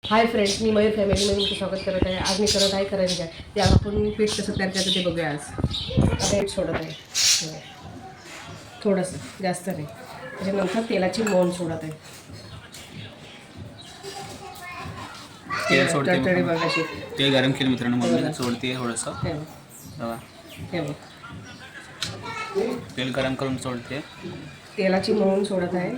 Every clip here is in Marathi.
हाय फ्रेंड्स, मी मयूर फॅमिलीमध्ये तुमचं स्वागत करत आहे. आज मी करत आहे करंज्या. ते आपण पीठ कसं तयार करायचं ते बघूया आज. आता पीठ सोडत आहे थोडंसं, जास्त नाही. त्याच्यानंतर तेलाची मोहन सोडत आहे. तेल सोडते तडतडी बघायची. तेल गरम केलं मित्रांनो, मम्मी सोडते थोडंसं. हे बघ, बघा, हे बघ. तेल गरम करून सोडते. तेलाची मोहन सोडत आहे.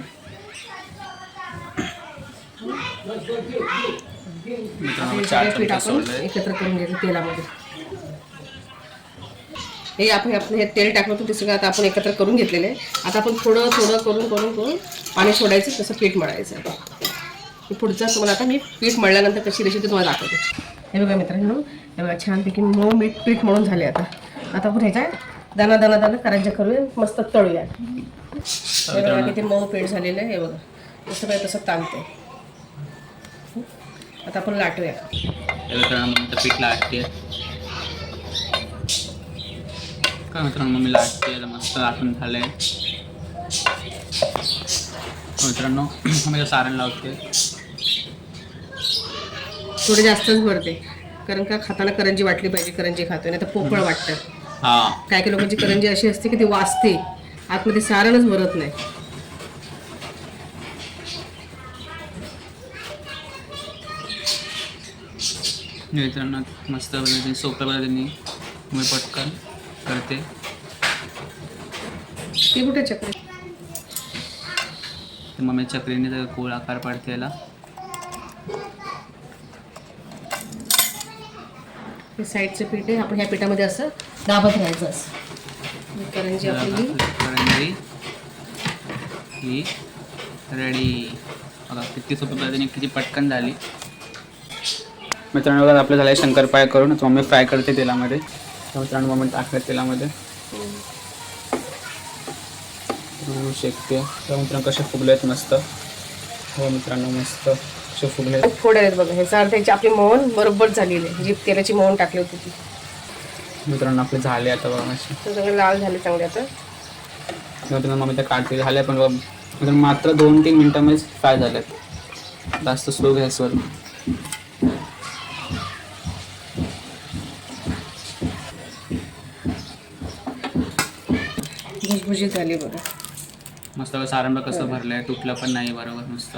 मित्रांनो हे 4 सगळे पीठ चमचे आपण सोडले. एकत्र करून घ्यायचं तेलामध्ये. हे आपण हे तेल टाकलं होतं ते सगळं आता आपण एकत्र करून घेतलेलं आहे. आता आपण थोडं थोडं करून पाणी सोडायचं, तसं पीठ मळायचं. पुढचं तुम्हाला आता मी पीठ मळल्यानंतर कशी रेसिपी तुम्हाला दाखवते. हे बघा मित्रांनो, हे बघा छानपैकी मऊ पीठ मळून झाले. आता आपण ह्याच्यात दाना करंज्या करूया, मस्त तळूया. हे बघा किती मऊ पीठ झालेलं आहे. हे बघा जसं काय तसं ताणते. आता आपण लाटूया. मित्रांनो पीठ लाटते का मित्रांनो, मम्मी लाटते. मस्त लाटून झालंय मित्रांनो. मम्मीला सारण लावते. थोडे जास्तच भरते, कारण का खाताना करंजी वाटली पाहिजे. करंजी खातोय नाही तर पोकळ वाटतं. हां, काय काही लोकांची करंजी अशी असते की ती वाजते, आतमध्ये सारणच भरत नाही. मित्रांनो मस्त पद्धतीने सोप्या पद्धतीने मी पटकन करते. ती कुठे चक्री? मम्मी चक्रीने तर गोल आकार पडते याला. हे साईडचं पीठ आहे. आपण ह्या पिठामध्ये असं दाबत राहायचं. असं करंजी आपली करंजी ही रेडी. बघा किती सोप्या पद्धतीने किती पटकन झाली. मित्रांनो बघा, आपलं झालं आहे शंकरपाळ्या करून. मम्मी फ्राय करते तेलामध्ये. तर मित्रांनो मम्मी टाकते तेलामध्ये, शेकते. तर मित्रांनो कसे फुगले आहेत मस्त. हो मित्रांनो मस्त कसे फुगले. थोडे आहेत बघा. ह्याचा अर्थ ह्याची आपली मोहन बरोबर झालेली आहे. जी तेलाची मोहन टाकली होती ती मित्रांनो आपले झाले आता बघा असे. सगळे लाल झाले चांगले. आता मित्रांनो मम्मी त्या काढते झाले, पण मित्रांनो मात्र 2-3 मिनटामध्ये फ्राय झालेत. जास्त स्लो गॅसवर. भुसभुशीत झाली बघा. मस्त सारण बघ कसं भरलंय, तुटलं पण नाही. बरोबर मस्त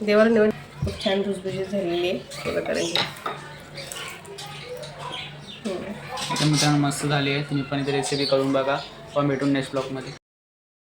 देवाला निवड खूप छान भुसभुशीत झालेली आहे बघा करंजी. मित्रांनो मस्त झाली आहे. तुम्ही पण इथे रेसिपी करून बघा. पण भेटून नेक्स्ट ब्लॉगमध्ये.